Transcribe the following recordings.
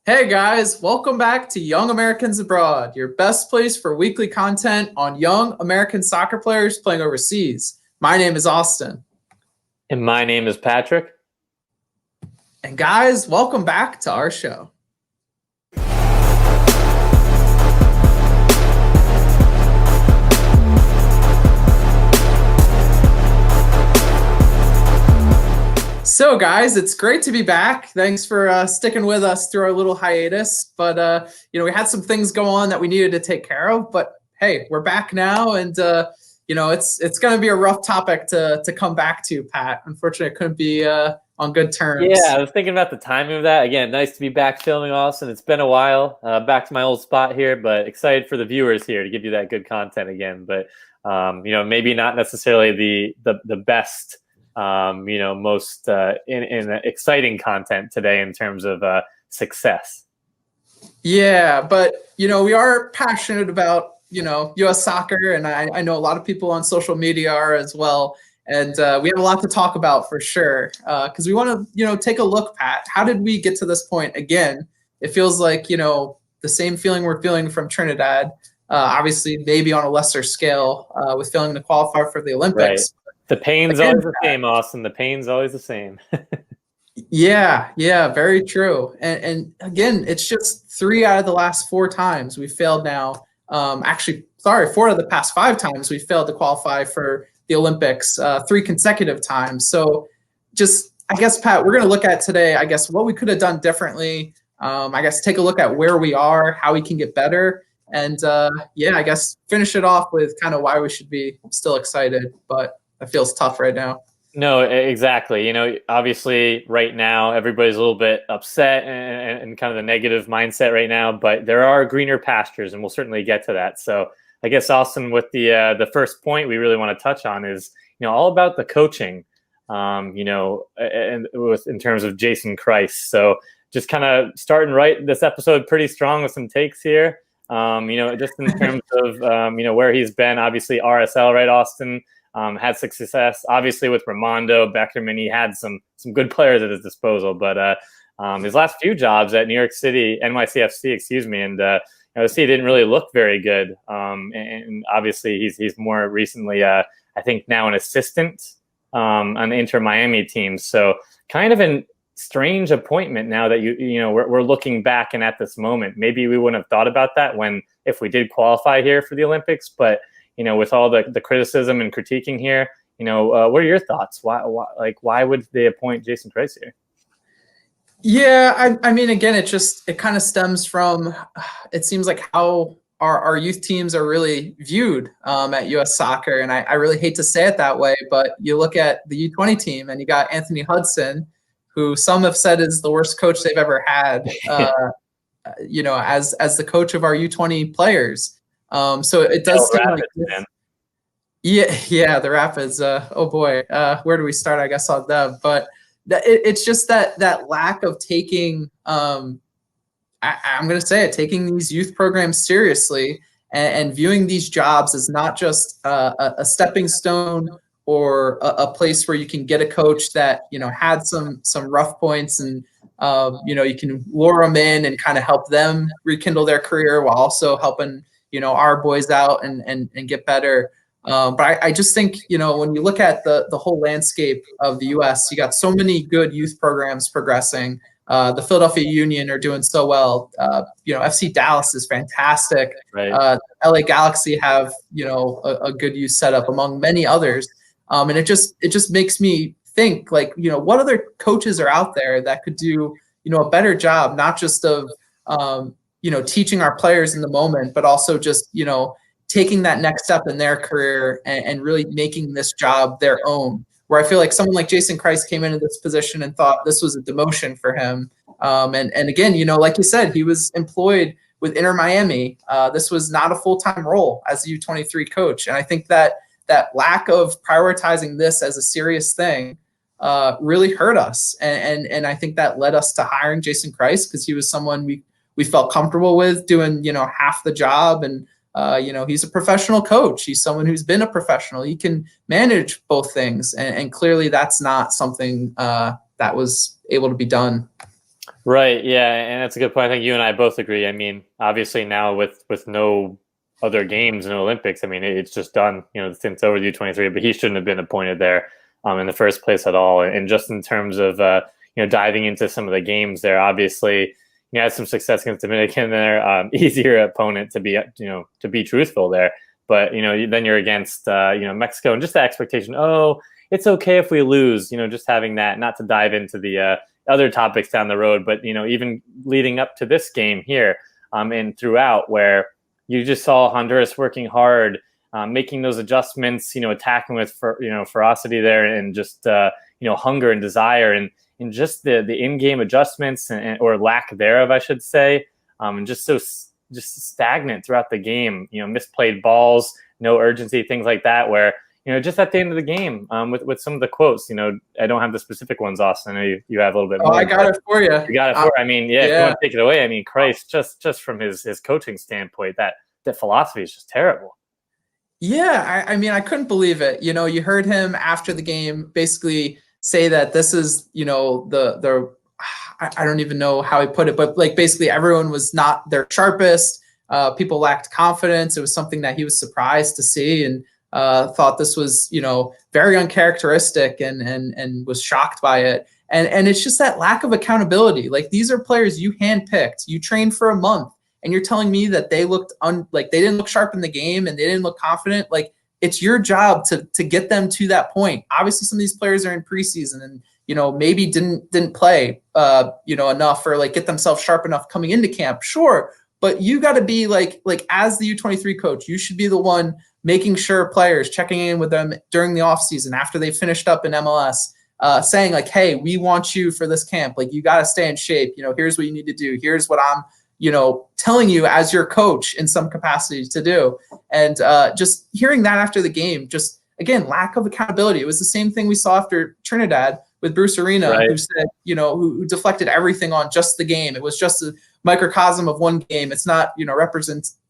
Hey guys, welcome back to Young Americans Abroad, your best place for weekly content on young American soccer players playing overseas. My name is Austin. And my name is Patrick. And guys, welcome back to our show. So guys, it's great to be back. Thanks for sticking with us through our little hiatus. But we had some things go on that we needed to take care of. But hey, we're back now, and it's going to be a rough topic to come back to, Pat. Unfortunately, it couldn't be on good terms. Yeah, I was thinking about the timing of that. Again, nice to be back filming, Austin. It's been a while. Back to my old spot here, but excited for the viewers here to give you that good content again. But maybe not necessarily the best. Most in exciting content today in terms of success. Yeah, but we are passionate about U.S. soccer, and I know a lot of people on social media are as well, and we have a lot to talk about for sure. Because we want to take a look, Pat. How did we get to this point again? It feels like the same feeling we're feeling from Trinidad. Obviously, maybe on a lesser scale with failing to qualify for the Olympics. Right. The pain's always the same, Austin. The pain's always the same. Yeah, very true. And again, it's just 3 out of the last 4 times we failed now. 4 out of the past 5 times we failed to qualify for the Olympics, 3 consecutive times. So just, I guess, Pat, we're going to look at today, I guess, what we could have done differently. I guess take a look at where we are, how we can get better. And I guess finish it off with kind of why we should be still excited. But that feels tough right now. No, exactly. Obviously right now everybody's a little bit upset and kind of the negative mindset right now, but there are greener pastures, and we'll certainly get to that. So I guess, Austin, with the first point we really want to touch on is, all about the coaching, and in terms of Jason Kreis. So just kind of starting right this episode pretty strong with some takes here. Just in terms of, where he's been, obviously RSL, right, Austin? Had success, obviously, with Raimondo Beckerman. He had some good players at his disposal, but his last few jobs at New York City, NYCFC, excuse me, and he didn't really look very good. And obviously, he's more recently, I think, now an assistant on the Inter Miami team. So kind of a strange appointment now that we're looking back and at this moment. Maybe we wouldn't have thought about that if we did qualify here for the Olympics, but with all the criticism and critiquing here, what are your thoughts? Why would they appoint Jason Kreis here? Yeah, I mean, again, it kind of stems from, it seems like how our youth teams are really viewed at U.S. Soccer, and I really hate to say it that way, but you look at the U20 team, and you got Anthony Hudson, who some have said is the worst coach they've ever had, as the coach of our U20 players. So it does seem like this. Yeah, the Rapids. Oh boy, where do we start? I guess on them, but it's just that lack of taking. I'm going to say it, taking these youth programs seriously and viewing these jobs as not just a stepping stone or a place where you can get a coach that had some rough points and you can lure them in and kind of help them rekindle their career while also helping our boys out and get better. But I just think, when you look at the whole landscape of the U.S., you got so many good youth programs progressing. The Philadelphia Union are doing so well. FC Dallas is fantastic. Right. LA Galaxy have, a good youth setup among many others. And it just makes me think, like, what other coaches are out there that could do, a better job, not just of, teaching our players in the moment, but also just, taking that next step in their career and really making this job their own. Where I feel like someone like Jason Kreis came into this position and thought this was a demotion for him. And again, like you said, he was employed with Inter Miami. This was not a full-time role as a U23 coach. And I think that lack of prioritizing this as a serious thing really hurt us. And I think that led us to hiring Jason Kreis, because he was someone we felt comfortable with doing, half the job. And he's a professional coach. He's someone who's been a professional. He can manage both things. And clearly that's not something that was able to be done. Right. Yeah, and that's a good point. I think you and I both agree. I mean, obviously now with no other games, no Olympics, I mean, it's just done. You know, since over the U23, but he shouldn't have been appointed there in the first place at all. And just in terms of diving into some of the games there, obviously, you had some success against Dominican there, easier opponent to be to be truthful there. But then you're against Mexico, and just the expectation. Oh, it's okay if we lose. Just having that, not to dive into the other topics down the road, but even leading up to this game here, and throughout, where you just saw Honduras working hard, making those adjustments, attacking with ferocity there, and just hunger and desire, and just the in-game adjustments or lack thereof, I should say, and just stagnant throughout the game. Misplayed balls, no urgency, things like that, where just at the end of the game, with some of the quotes, I don't have the specific ones, Austin. I know you have a little bit more. I got it for you. You got it for I mean, yeah, if you want to take it away, I mean, Christ, just from his coaching standpoint, that philosophy is just terrible. Yeah, I mean, I couldn't believe it. You heard him after the game basically say that this is, the I don't even know how he put it, but like basically everyone was not their sharpest. People lacked confidence. It was something that he was surprised to see, and thought this was, very uncharacteristic, and was shocked by it. And it's just that lack of accountability. Like, these are players you handpicked. You trained for a month, and you're telling me that they looked like they didn't look sharp in the game and they didn't look confident. Like, it's your job to get them to that point. Obviously, some of these players are in preseason and maybe didn't play enough, or like get themselves sharp enough coming into camp. Sure, but you got to be like as the U23 coach, you should be the one making sure players, checking in with them during the offseason after they finished up in MLS, saying like, hey, we want you for this camp. Like, you got to stay in shape. Here's what you need to do. Here's what I'm telling you as your coach in some capacity to do. And just hearing that after the game, just again, lack of accountability. It was the same thing we saw after Trinidad with Bruce Arena, right, who said, who deflected everything on just the game. It was just a microcosm of one game. It's not,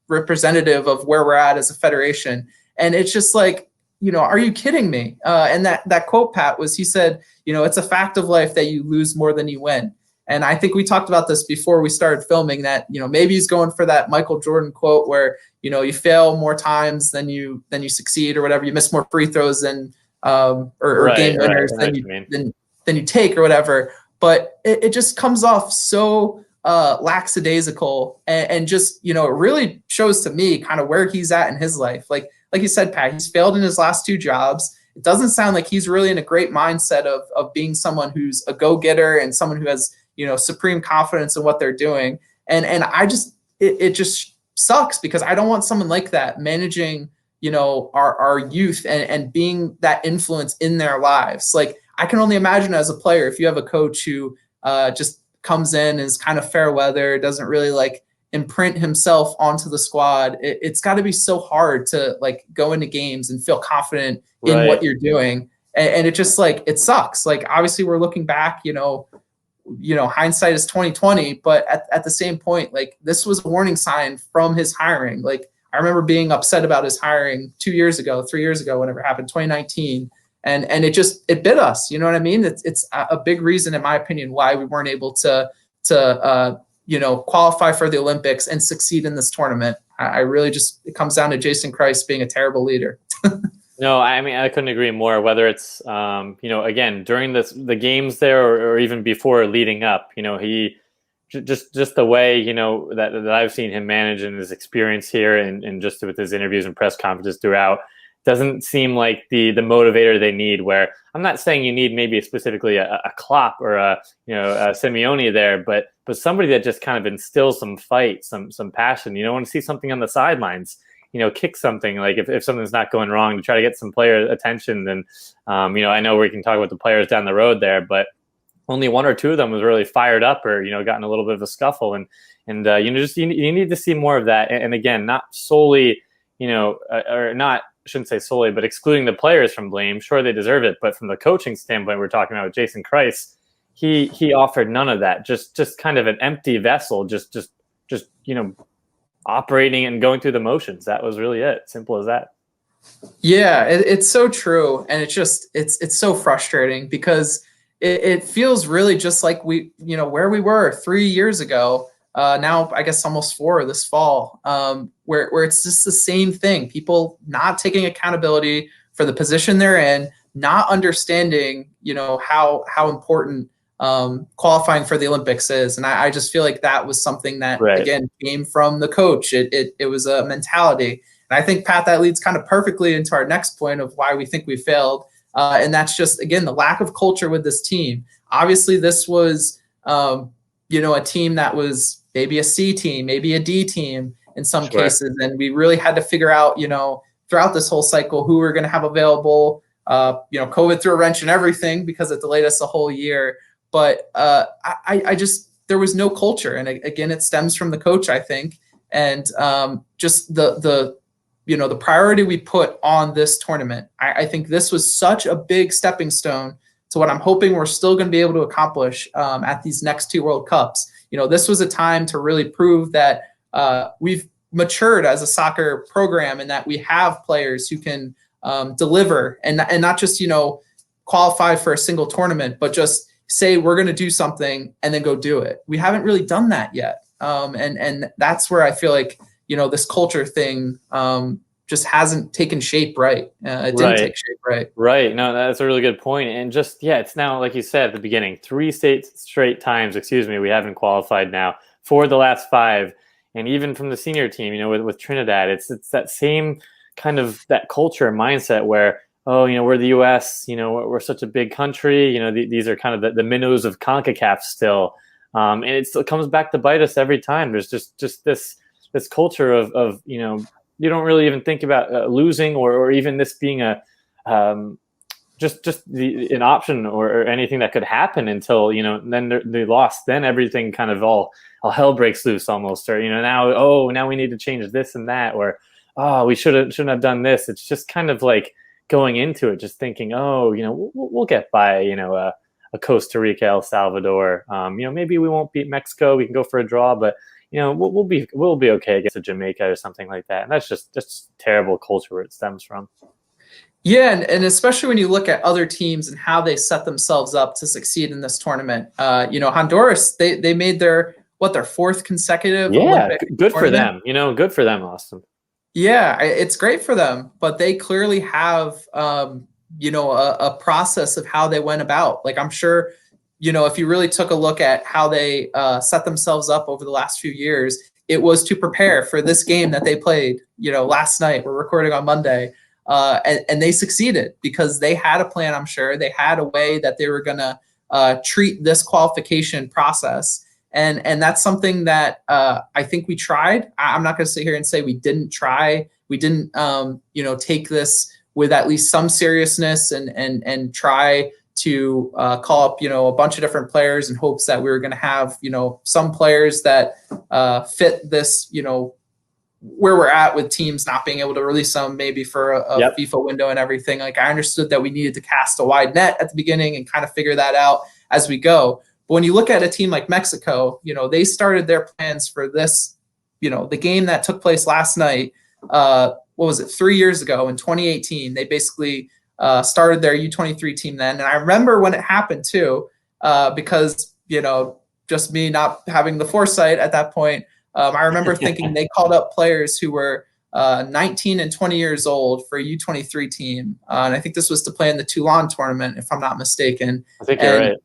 representative of where we're at as a federation. And it's just like, are you kidding me? And that quote, Pat, was, he said, it's a fact of life that you lose more than you win. And I think we talked about this before we started filming, that, maybe he's going for that Michael Jordan quote where, you fail more times than you succeed, or whatever. You miss more free throws than, or game winners than you take, or whatever. But it just comes off so lackadaisical, and just, it really shows to me kind of where he's at in his life. Like you said, Pat, he's failed in his last two jobs. It doesn't sound like he's really in a great mindset of being someone who's a go-getter and someone who has, supreme confidence in what they're doing. And I just, it just sucks, because I don't want someone like that managing, our youth and being that influence in their lives. Like, I can only imagine as a player, if you have a coach who just comes in and is kind of fair weather, doesn't really like imprint himself onto the squad. It's got to be so hard to like go into games and feel confident in what you're doing. And it just like, it sucks. Like, obviously we're looking back, hindsight is 2020, but at the same point, like, this was a warning sign from his hiring. Like, I remember being upset about his hiring 3 years ago, whenever it happened, 2019. And it bit us, you know what I mean? It's a big reason, in my opinion, why we weren't able to qualify for the Olympics and succeed in this tournament. I really just, it comes down to Jason Kreis being a terrible leader. No, I mean, I couldn't agree more. Whether it's, again, during the games there, or even before leading up, he just the way, that I've seen him manage, and his experience here, and just with his interviews and press conferences throughout, doesn't seem like the motivator they need. Where, I'm not saying you need maybe specifically a Klopp or a Simeone there, but somebody that just kind of instills some fight, some passion. You don't want to see something on the sidelines, kick something, like if something's not going wrong, to try to get some player attention. Then, I know we can talk about the players down the road there, but only one or two of them was really fired up, or, gotten a little bit of a scuffle. And you need to see more of that. And again, not solely, or not, I shouldn't say solely, but excluding the players from blame. Sure, they deserve it. But from the coaching standpoint, we're talking about with Jason Kreis, he offered none of that. Just kind of an empty vessel, just operating and going through the motions. That was really it. Simple as that. Yeah, it's so true. And it's so frustrating, because it feels really just like where we were 3 years ago. Now, I guess almost 4 this fall, where it's just the same thing. People not taking accountability for the position they're in, not understanding, how important qualifying for the Olympics is. And I just feel like that was something that, Right. again, came from the coach. It was a mentality. And I think, Pat, that leads kind of perfectly into our next point of why we think we failed. And that's just, again, the lack of culture with this team. Obviously, this was, a team that was maybe a C team, maybe a D team in some cases. And we really had to figure out, throughout this whole cycle, who we're going to have available. COVID threw a wrench in everything because it delayed us a whole year. But I just, there was no culture. And again, it stems from the coach, I think. And just the priority we put on this tournament. I think this was such a big stepping stone to what I'm hoping we're still going to be able to accomplish at these next 2 World Cups. This was a time to really prove that we've matured as a soccer program and that we have players who can deliver and not just, qualify for a single tournament, but just say we're going to do something and then go do it. We haven't really done that yet. And that's where I feel like, this culture thing just hasn't taken shape right. It didn't take shape right. Right. No, that's a really good point. And just, it's now, like you said at the beginning, 3 straight times, we haven't qualified now for the last 5. And even from the senior team, with Trinidad, it's that same kind of that culture mindset where, we're the U.S., we're such a big country, these are kind of the minnows of CONCACAF still. And it still comes back to bite us every time. There's just this culture of you don't really even think about losing or even this being a just an option or anything that could happen until then they lost. Then everything kind of all hell breaks loose almost. Or now we need to change this and that, or we shouldn't have done this. It's just kind of like going into it just thinking we'll get by a Costa Rica, El Salvador. Maybe we won't beat Mexico. We can go for a draw, but we'll be okay against a Jamaica or something like that. And that's just terrible culture where it stems from. Yeah, and especially when you look at other teams and how they set themselves up to succeed in this tournament. Honduras, they made their 4th consecutive Olympic good tournament. For them. Good for them, Austin. Yeah, it's great for them, but they clearly have a process of how they went about. Like, I'm sure, if you really took a look at how they set themselves up over the last few years, it was to prepare for this game that they played, last night. We're recording on Monday. And they succeeded because they had a plan, I'm sure. They had a way that they were going to treat this qualification process. And that's something that I think we tried. I'm not going to sit here and say we didn't try. We didn't, take this with at least some seriousness and try to call up, a bunch of different players in hopes that we were going to have, some players that fit this, where we're at with teams not being able to release them maybe for a FIFA window and everything. Like, I understood that we needed to cast a wide net at the beginning and kind of figure that out as we go. But when you look at a team like Mexico, they started their plans for this, the game that took place last night. What was it? 3 years ago in 2018, they basically started their U23 team then. And I remember when it happened too, because, just me not having the foresight at that point. I remember thinking they called up players who were 19 and 20 years old for a U23 team. And I think this was to play in the Toulon tournament, if I'm not mistaken. I think you're right.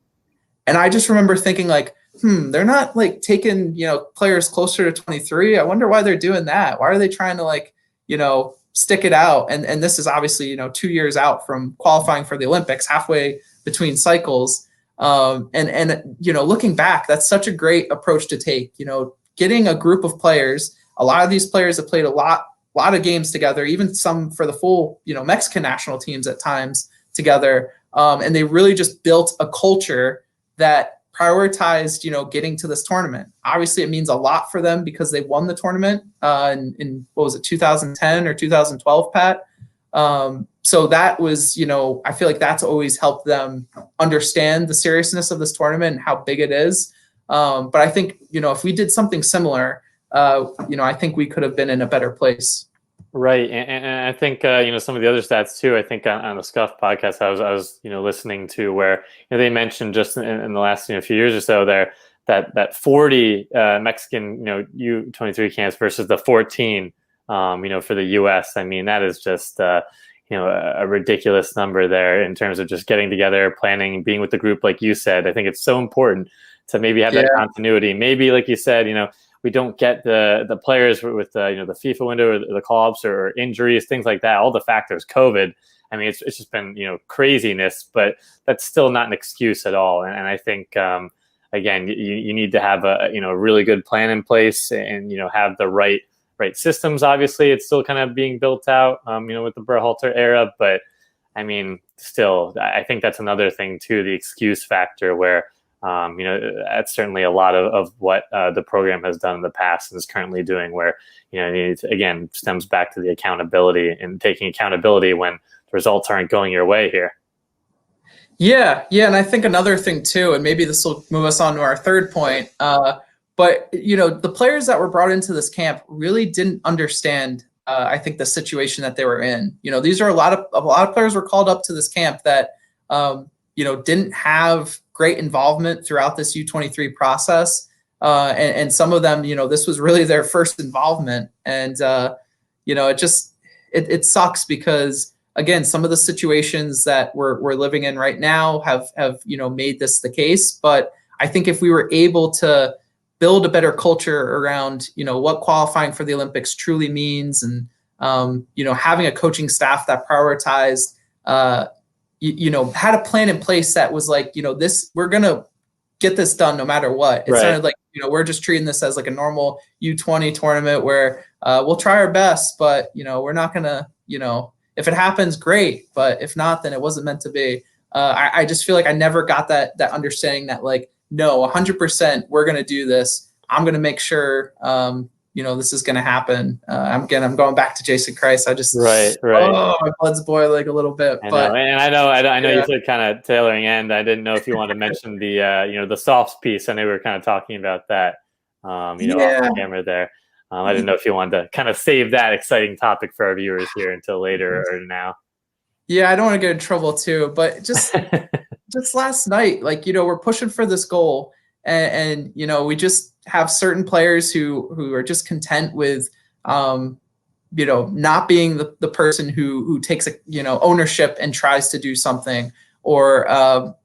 And I just remember thinking like, they're not like taking, players closer to 23. I wonder why they're doing that. Why are they trying to stick it out? And this is obviously, 2 years out from qualifying for the Olympics, halfway between cycles. Looking back, that's such a great approach to take, getting a group of players. A lot of these players have played a lot of games together, even some for the full, Mexican national teams at times together. And they really just built a culture that prioritized, getting to this tournament. Obviously, it means a lot for them because they won the tournament in what was it, 2010 or 2012, Pat? So that was, I feel like that's always helped them understand the seriousness of this tournament and how big it is. But I think, if we did something similar, I think we could have been in a better place. Right, and I think some of the other stats too. I think on the Scuff podcast I was listening to where they mentioned just in the last few years or so there that 40 Mexican U23 camps versus the 14 for the U.S. I mean, that is just a ridiculous number there in terms of just getting together, planning, being with the group, like you said. I think it's so important to maybe have that continuity. Maybe, like you said, we don't get the players with the FIFA window or the call-ups or injuries, things like that. All the factors, COVID. I mean, it's just been craziness, but that's still not an excuse at all. And I think again, you need to have a really good plan in place and have the right systems. Obviously, it's still kind of being built out, with the Berhalter era. But I mean, still, I think that's another thing too, the excuse factor where. That's certainly a lot of what the program has done in the past and is currently doing, where it again stems back to the accountability and taking accountability when the results aren't going your way here. Yeah, and I think another thing too, and maybe this will move us on to our third point. But the players that were brought into this camp really didn't understand. I think the situation that they were in. These are a lot of players were called up to this camp that didn't have great involvement throughout this U23 process. And some of them, this was really their first involvement. And, it sucks because, again, some of the situations that we're living in right now have made this the case. But I think if we were able to build a better culture around, what qualifying for the Olympics truly means and, having a coaching staff that prioritized, had a plan in place that was like, we're going to get this done no matter what. It sounded like, we're just treating this as like a normal U20 tournament where we'll try our best, but, we're not going to, if it happens, great. But if not, then it wasn't meant to be. I just feel like I never got that understanding that like, no, 100% we're going to do this. I'm going to make sure, this is going to happen. I'm going back to Jason Christ. I just right. Oh, my blood's boiling a little bit. I know you said kind of tailoring end. I didn't know if you wanted to mention the the softs piece. I know we were kind of talking about that. Off the camera there. I didn't know if you wanted to kind of save that exciting topic for our viewers here until later or now. Yeah, I don't want to get in trouble too, but just last night, like we're pushing for this goal. And we just have certain players who are just content with, not being the person who takes ownership and tries to do something, or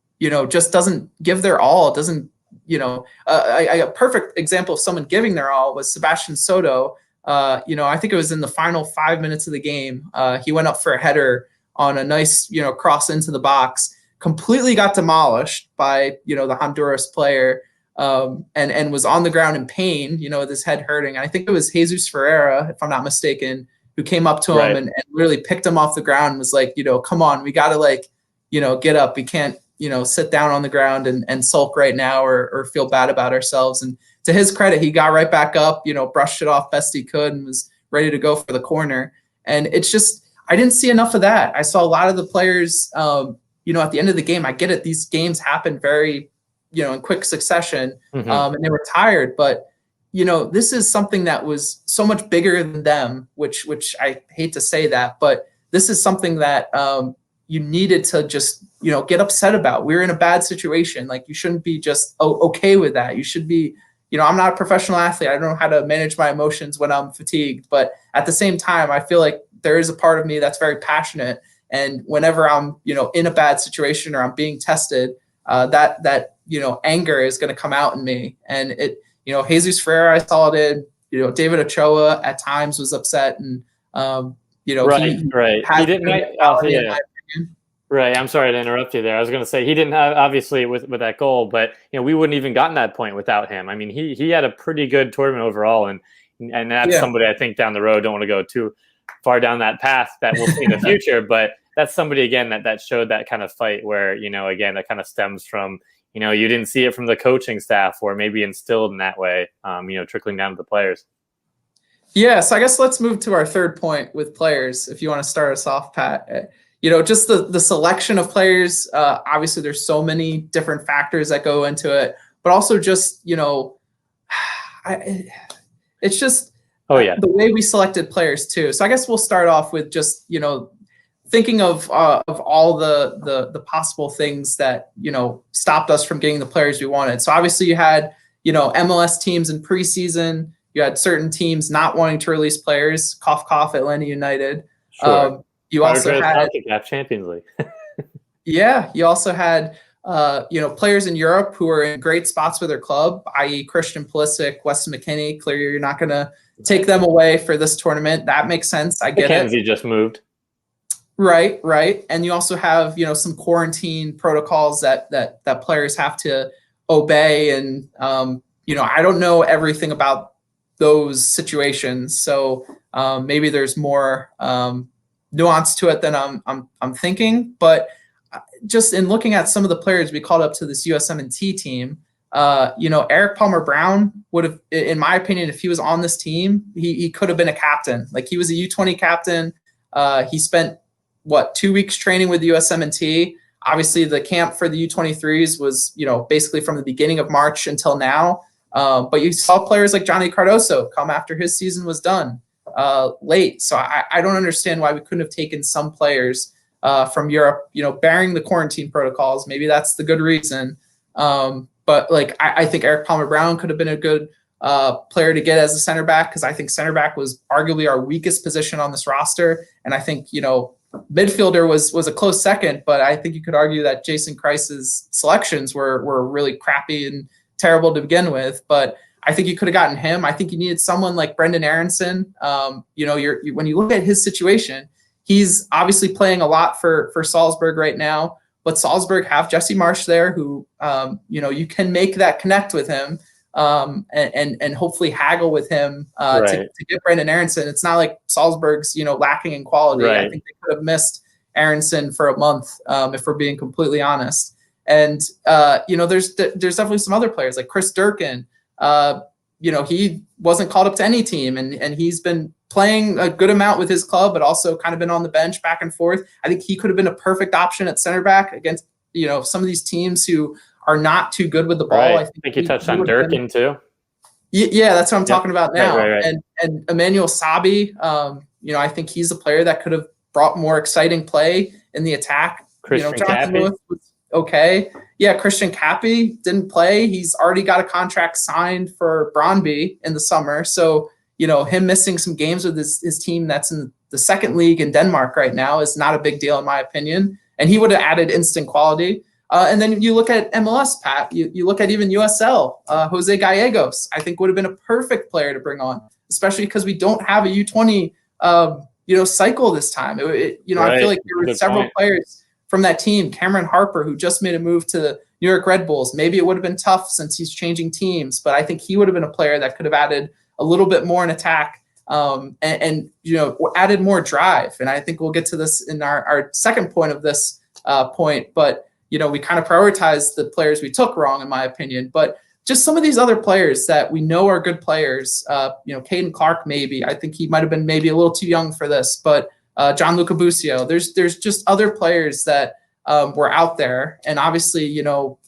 just doesn't give their all. Doesn't a perfect example of someone giving their all was Sebastian Soto. I think it was in the final 5 minutes of the game. He went up for a header on a nice cross into the box. Completely got demolished by the Honduras player, and was on the ground in pain, with his head hurting. And I think it was Jesus Ferreira, if I'm not mistaken, who came up to him and literally picked him off the ground and was like, come on, we got to get up. We can't sit down on the ground and sulk right now or feel bad about ourselves. And to his credit, he got right back up, brushed it off best he could and was ready to go for the corner. And it's just, I didn't see enough of that. I saw a lot of the players, at the end of the game, I get it. These games happen very, in quick succession, and they were tired. But, this is something that was so much bigger than them, which I hate to say that, but this is something that you needed to just, get upset about. We're in a bad situation. Like, you shouldn't be just okay with that. You should be, I'm not a professional athlete. I don't know how to manage my emotions when I'm fatigued. But at the same time, I feel like there is a part of me that's very passionate. And whenever I'm, in a bad situation or I'm being tested, that anger is going to come out in me. And it, Jesus Ferreira, I saw it in, David Ochoa at times was upset, and he didn't. Right. I'm sorry to interrupt you there. I was going to say he didn't have, obviously with that goal, but we wouldn't even gotten that point without him. I mean, he had a pretty good tournament overall, and that's somebody I think down the road, don't want to go too far down that path that we'll see in the future, but that's somebody again that showed that kind of fight where again that kind of stems from you didn't see it from the coaching staff or maybe instilled in that way, trickling down to the players. Yeah, so I guess let's move to our third point with players. If you want to start us off, Pat. Just the selection of players. Obviously, there's so many different factors that go into it, but also just it's just Oh yeah. the way we selected players too. So I guess we'll start off with just, you know, thinking of all the possible things that, you know, stopped us from getting the players we wanted. So obviously you had, you know, MLS teams in preseason. You had certain teams not wanting to release players. Cough, cough, Atlanta United. Sure. You Prior also to had, Champions League. yeah, you also had, you know, players in Europe who are in great spots with their club, i.e. Christian Pulisic, Weston McKennie. Clearly, you're not going to take them away for this tournament. That makes sense. I get it. McKenzie just moved. Right, right. And you also have, you know, some quarantine protocols that players have to obey. And, you know, I don't know everything about those situations. So maybe there's more nuance to it than I'm thinking. But just in looking at some of the players we called up to this USMNT team, you know, Eric Palmer Brown would have, in my opinion, if he was on this team, he could have been a captain. Like he was a U20 captain. He spent 2 weeks training with the USMNT. Obviously, the camp for the U23s was, you know, basically from the beginning of March until now. But you saw players like Johnny Cardoso come after his season was done late. So I don't understand why we couldn't have taken some players from Europe, you know, bearing the quarantine protocols. Maybe that's the good reason. But like, I think Eric Palmer Brown could have been a good player to get as a center back, because I think center back was arguably our weakest position on this roster. And I think, you know, midfielder was a close second, but I think you could argue that Jason Kreis's selections were really crappy and terrible to begin with. But I think you could have gotten him. I think you needed someone like Brendan Aronson. You know, when you look at his situation, he's obviously playing a lot for Salzburg right now, but Salzburg have Jesse Marsch there who, you know, you can make that connect with him and hopefully haggle with him to get Brendan Aronson. It's not like Salzburg's, you know, lacking in quality. Right. I think they could have missed Aronson for a month if we're being completely honest. And, you know, there's definitely some other players like Chris Durkin. You know, he wasn't called up to any team and he's been playing a good amount with his club, but also kind of been on the bench back and forth. I think he could have been a perfect option at center back against, you know, some of these teams who are not too good with the ball. Right. I think you touched on Durkin too. Yeah, that's what I'm talking about now. Right. And Emmanuel Sabi, you know, I think he's a player that could have brought more exciting play in the attack. Christian you know, Jonathan Cappy. Lewis was okay. Yeah, Christian Cappy didn't play. He's already got a contract signed for Brøndby in the summer. So, you know, him missing some games with his team that's in the second league in Denmark right now is not a big deal in my opinion. And he would have added instant quality. And then you look at MLS, Pat, you look at even USL, Jose Gallegos, I think would have been a perfect player to bring on, especially because we don't have a U20, you know, cycle this time. You know, I feel like there were several players from that team, Cameron Harper, who just made a move to the New York Red Bulls. Maybe it would have been tough since he's changing teams, but I think he would have been a player that could have added a little bit more in attack and you know, added more drive. And I think we'll get to this in our second point of this point, but you know, we kind of prioritized the players we took wrong, in my opinion. But just some of these other players that we know are good players, you know, Caden Clark, maybe. I think he might have been maybe a little too young for this. But Gianluca Busio, there's just other players that were out there. And obviously, you know,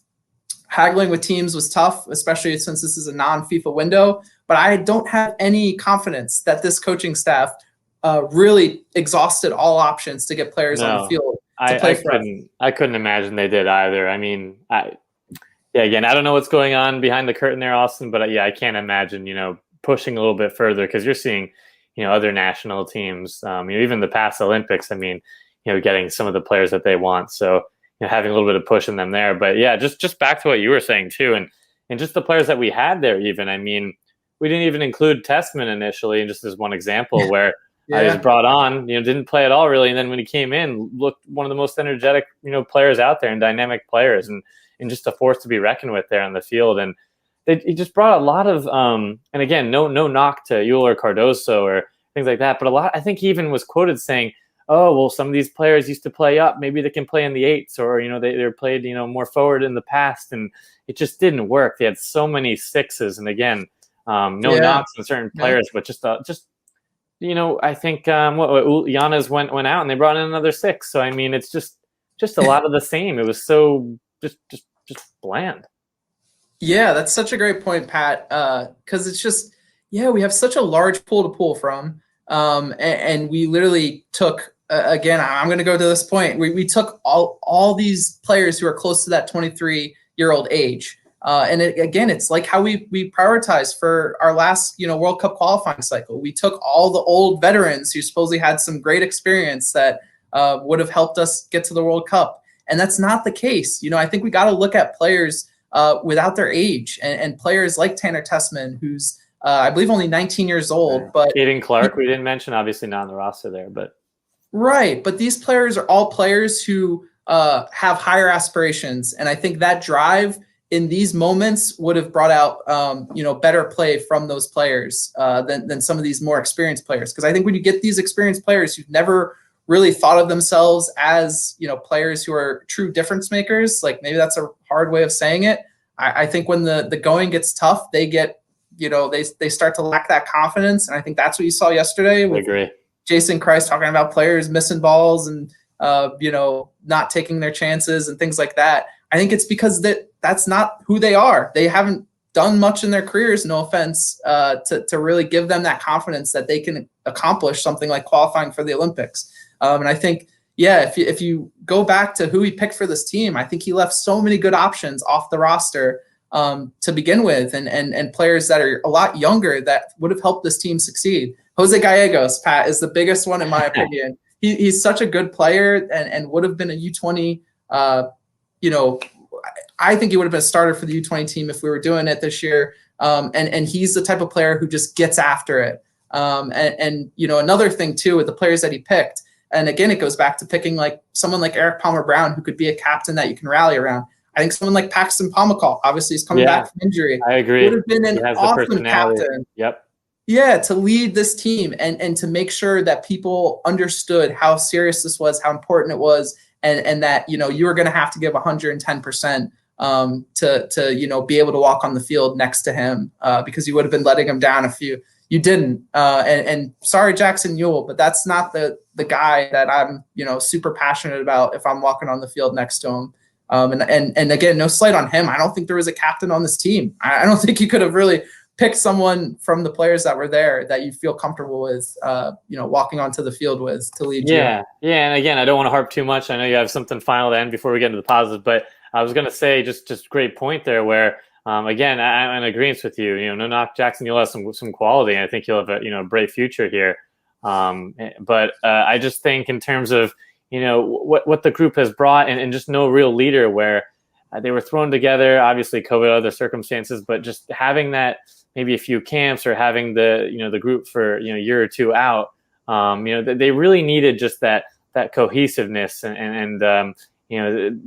haggling with teams was tough, especially since this is a non-FIFA window. But I don't have any confidence that this coaching staff really exhausted all options to get players on the field. I couldn't imagine they did either. I mean, again, I don't know what's going on behind the curtain there, Austin, but yeah, I can't imagine, you know, pushing a little bit further because you're seeing, you know, other national teams, you know, even the past Olympics, I mean, you know, getting some of the players that they want. So, you know, having a little bit of push in them there. But yeah, just back to what you were saying too. And just the players that we had there even, I mean, we didn't even include Testament initially, and just as one example where he was brought on, you know, didn't play at all really. And then when he came in, looked one of the most energetic, you know, players out there and dynamic players and just a force to be reckoned with there on the field. And he just brought a lot of, and again, no knock to Yul or Cardoso or things like that. But I think he even was quoted saying, oh, well, some of these players used to play up. Maybe they can play in the eights or, you know, they're played, you know, more forward in the past. And it just didn't work. They had so many sixes. And again, knocks on certain players, but just, you know, I think Giannis went out and they brought in another six. So I mean, it's just a lot of the same. It was so just bland. Yeah, that's such a great point, Pat. Because it's just, Yeah, we have such a large pool to pull from. And we literally took, again, I'm going to go to this point. We took all these players who are close to that 23-year-old age. Again, it's like how we prioritize for our last, World Cup qualifying cycle. We took all the old veterans who supposedly had some great experience that would have helped us get to the World Cup. And that's not the case. I think we got to look at players without their age and players like Tanner Tessman, who's I believe only 19 years old, but Caden Clark, we didn't mention, obviously not on the roster there, but right. But these players are all players who have higher aspirations, and I think that drive in these moments would have brought out better play from those players than some of these more experienced players. Because I think when you get these experienced players who've never really thought of themselves as players who are true difference makers, like maybe that's a hard way of saying it. I think when the going gets tough, they get they start to lack that confidence. And I think that's what you saw yesterday with Jason Christ talking about players missing balls and, not taking their chances and things like that. I think it's because that's not who they are. They haven't done much in their careers, no offense, to really give them that confidence that they can accomplish something like qualifying for the Olympics. And I think, yeah, if you go back to who he picked for this team, I think he left so many good options off the roster to begin with, and players that are a lot younger that would have helped this team succeed. Jose Gallegos, Pat, is the biggest one in my opinion. He's such a good player and would have been a U20. I think he would have been a starter for the U20 team if we were doing it this year. And he's the type of player who just gets after it. Another thing too with the players that he picked, and again, it goes back to picking like someone like Eric Palmer Brown, who could be a captain that you can rally around. I think someone like Paxton Pomykal, obviously he's coming back from injury. I agree. Would have been an awesome captain. Yep. Yeah, to lead this team and to make sure that people understood how serious this was, how important it was, and that you were going to have to give 110% to be able to walk on the field next to him because you would have been letting him down if you didn't. And sorry, Jackson Ewell, but that's not the guy that I'm super passionate about if I'm walking on the field next to him. And again, no slight on him. I don't think there was a captain on this team. I don't think you could have really picked someone from the players that were there that you feel comfortable with, walking onto the field with to lead you. Yeah. And again, I don't want to harp too much. I know you have something final to end before we get into the positives, but I was going to say just great point there where, again, I'm in agreement with you. No knock, Jackson, you'll have some quality. And I think you'll have a bright future here. But I just think in terms of what the group has brought and just no real leader where they were thrown together, obviously COVID, other circumstances, but just having that maybe a few camps or having the group for a year or two out, they really needed just that cohesiveness and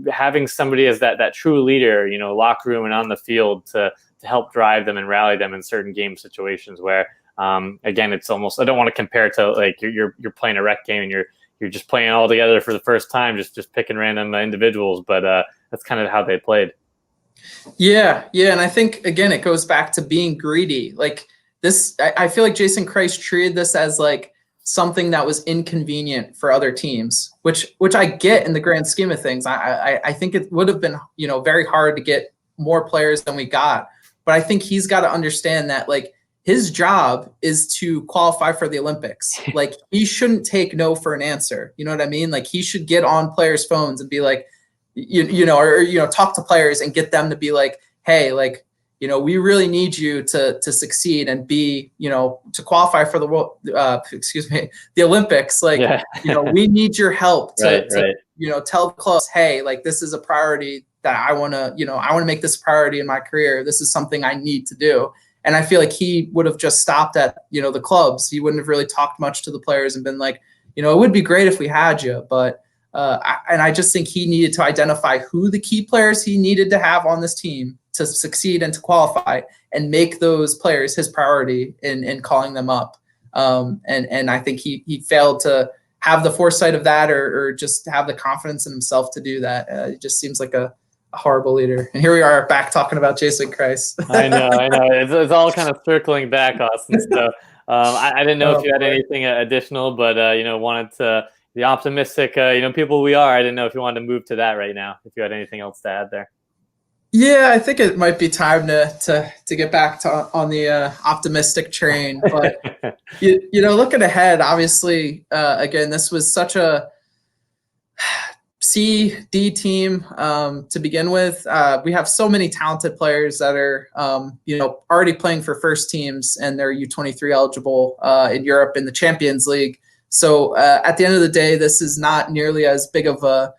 having somebody as that true leader, locker room and on the field to help drive them and rally them in certain game situations where again, it's almost, I don't want to compare it to like you're playing a rec game and you're just playing all together for the first time, just picking random individuals, but that's kind of how they played. Yeah, and I think again it goes back to being greedy. Like this, I feel like Jason Christ treated this as like something that was inconvenient for other teams, which I get in the grand scheme of things. I think it would have been very hard to get more players than we got, but I think he's got to understand that like his job is to qualify for the Olympics. Like he shouldn't take no for an answer. You know what I mean? Like he should get on players' phones and be like, talk to players and get them to be like, hey, like, we really need you to succeed and be, to qualify for the world, the Olympics. Like, we need your help to tell the clubs, hey, like this is a priority that I want to make this a priority in my career. This is something I need to do. And I feel like he would have just stopped at, the clubs. He wouldn't have really talked much to the players and been like, it would be great if we had you, but I just think he needed to identify who the key players he needed to have on this team to succeed and to qualify and make those players his priority in calling them up. And I think he failed to have the foresight of that or just have the confidence in himself to do that. It just seems like a horrible leader. And here we are back talking about Jason Christ. I know. It's all kind of circling back, Austin. So I didn't know if you had anything additional, but, wanted to the optimistic, people we are. I didn't know if you wanted to move to that right now, if you had anything else to add there. Yeah, I think it might be time to get back to on the optimistic train. But looking ahead, obviously, again, this was such a C, D team to begin with. We have so many talented players that are, already playing for first teams and they're U23 eligible in Europe in the Champions League. So at the end of the day, this is not nearly as big of a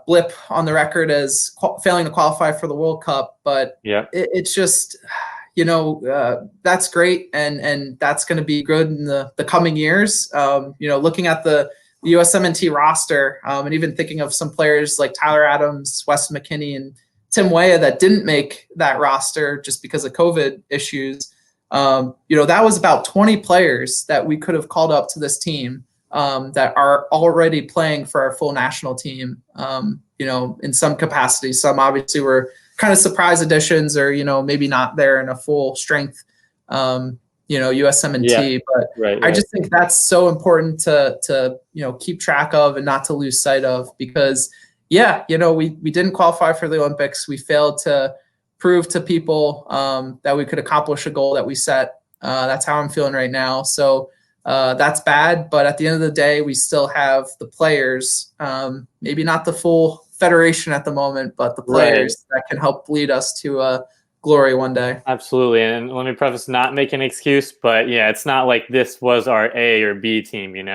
blip on the record as failing to qualify for the World Cup. But Yeah. it's just, that's great. And that's going to be good in the coming years. Looking at the USMNT roster, and even thinking of some players like Tyler Adams, Weston McKinney, and Tim Weah that didn't make that roster just because of COVID issues. That was about 20 players that we could have called up to this team that are already playing for our full national team, in some capacity. Some obviously were kind of surprise additions or, maybe not there in a full strength USMNT, but right. I just think that's so important to keep track of and not to lose sight of, because we didn't qualify for the Olympics. We failed to prove to people that we could accomplish a goal that we set. That's how I'm feeling right now. So that's bad, but at the end of the day, we still have the players, maybe not the full federation at the moment, but the players that can help lead us to glory one day. Absolutely. And let me preface, not make an excuse, but yeah, it's not like this was our A or B team, and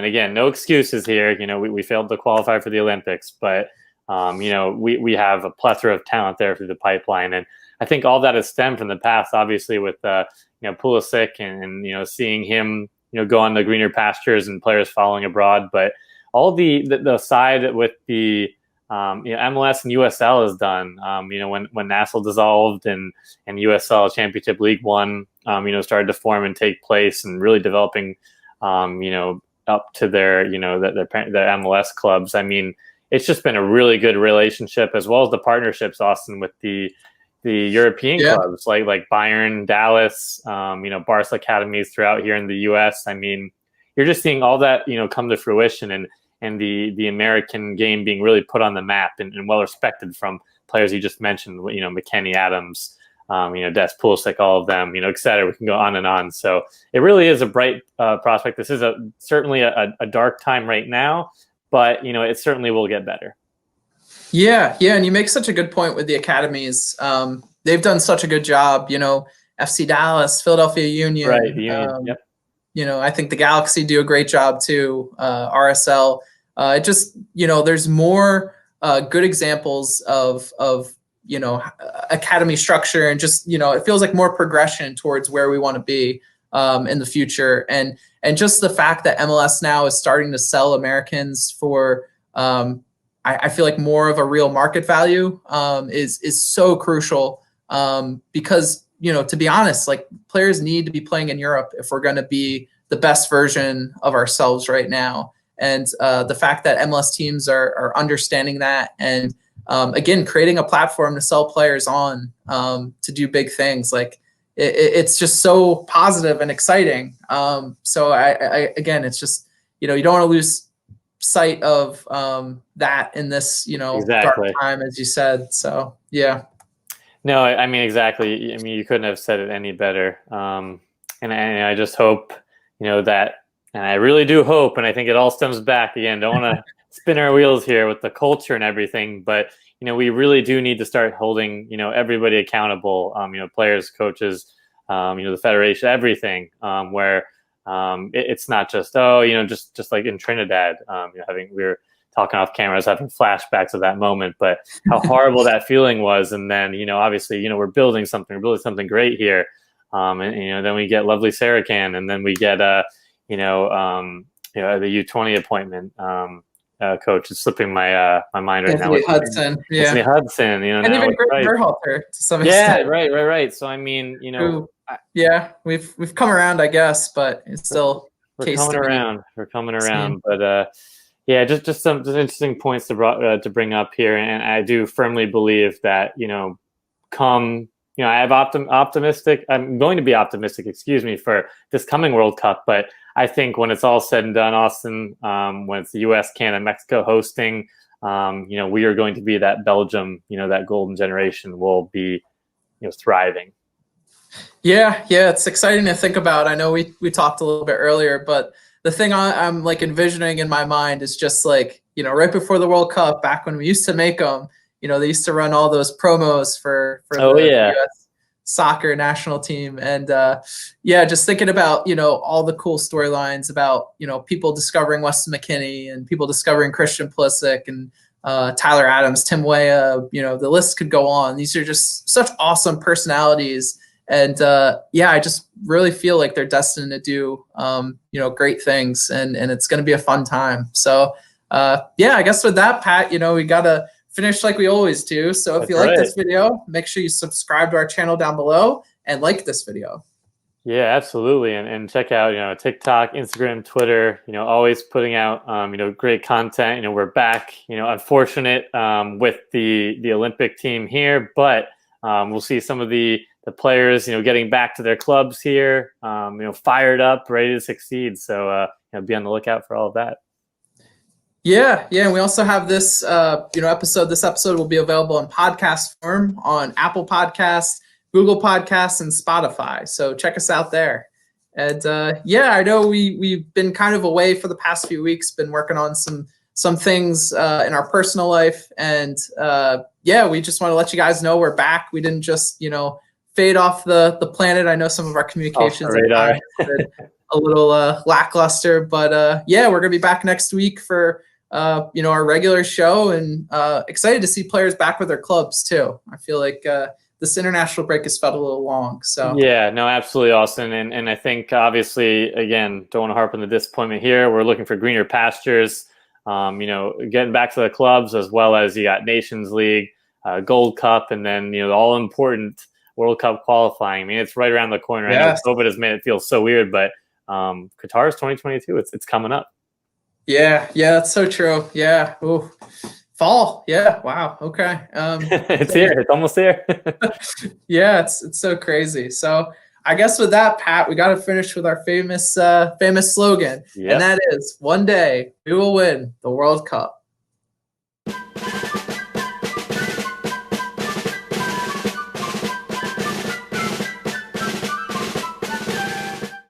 again, no excuses here. We failed to qualify for the Olympics, but we have a plethora of talent there through the pipeline. And I think all that has stemmed from the past, obviously with Pulisic and seeing him go on the greener pastures and players following abroad. But all the side with the MLS and USL has done. When NASL dissolved and USL Championship League One, started to form and take place and really developing, up to their MLS clubs. I mean, it's just been a really good relationship, as well as the partnerships, Austin, with the European clubs like Bayern, Dallas, Barca academies throughout here in the US. I mean, you're just seeing all that, come to fruition, and the American game being really put on the map and well respected from players you just mentioned, McKennie, Adams, Des, Pulisic, all of them, et cetera. We can go on and on. So it really is a bright prospect. This is certainly a dark time right now, but it certainly will get better. Yeah, and you make such a good point with the academies. They've done such a good job. FC Dallas, Philadelphia Union. Right. The Union. Yep. I think the Galaxy do a great job too. RSL. It just there's more good examples of academy structure, and just it feels like more progression towards where we want to be in the future. And just the fact that MLS now is starting to sell Americans for I feel like more of a real market value is so crucial, because to be honest, like, players need to be playing in Europe if we're going to be the best version of ourselves right now. And the fact that MLS teams are understanding that, and again, creating a platform to sell players on to do big things, like it's just so positive and exciting. So I again, it's just, you don't want to lose sight of that in this, exactly. dark time, as you said. So, yeah. No, I mean, exactly. I mean, you couldn't have said it any better. And I just hope, that, and I really do hope, and I think it all stems back again. Don't want to spin our wheels here with the culture and everything, but, we really do need to start holding, everybody accountable, players, coaches, the federation, everything, where it's not just, just like in Trinidad, we were talking off camera, I was having flashbacks of that moment, but how horrible that feeling was. And then, obviously, we're building something great here. And then we get lovely Sarachan, and then we get, the U20 appointment, coach. It's slipping my mind right Anthony now. Hudson. Yeah. Anthony Hudson, and even Greg Berhalter to some extent. Yeah, right. So, I mean, we've come around, I guess, but it's still we're coming around. But just some interesting points to bring up here, and I do firmly believe that I'm going to be optimistic, for this coming World Cup. But I think when it's all said and done, Austin, when it's the U.S., Canada, Mexico hosting, we are going to be that Belgium, that golden generation will be, thriving. Yeah, it's exciting to think about. I know we talked a little bit earlier, but the thing I'm like envisioning in my mind is just like, right before the World Cup, back when we used to make them, they used to run all those promos for the US soccer national team. And just thinking about, all the cool storylines about, people discovering Weston McKennie and people discovering Christian Pulisic and Tyler Adams, Tim Weah, the list could go on. These are just such awesome personalities. And I just really feel like they're destined to do, great things, and it's going to be a fun time. So, I guess with that, Pat, we got to finish like we always do. So if you like this video, make sure you subscribe to our channel down below and like this video. Yeah, absolutely. And check out, TikTok, Instagram, Twitter, always putting out, great content. We're back, unfortunate with the Olympic team here, but we'll see some of the players, getting back to their clubs here, fired up, ready to succeed. So, be on the lookout for all of that. Yeah. And we also have this, episode. This episode will be available in podcast form on Apple Podcasts, Google Podcasts, and Spotify. So check us out there. And I know we've been kind of away for the past few weeks, been working on some things in our personal life. And we just want to let you guys know we're back. We didn't just, fade off the planet. I know some of our communications are a little lackluster, but we're going to be back next week for our regular show, and excited to see players back with their clubs too. I feel like this international break has felt a little long. So yeah, no, absolutely, Austin. And I think obviously, again, don't want to harp on the disappointment here. We're looking for greener pastures, getting back to the clubs, as well as you got Nations League, Gold Cup, and then, the all important World Cup qualifying. I mean, it's right around the corner. Yes. I know COVID has made it feel so weird, but Qatar's 2022. It's coming up. Yeah, that's so true. Yeah. Ooh. Fall. Yeah. Wow. Okay. It's here. It's almost here. Yeah, it's so crazy. So I guess with that, Pat, we got to finish with our famous slogan, and that is, one day we will win the World Cup.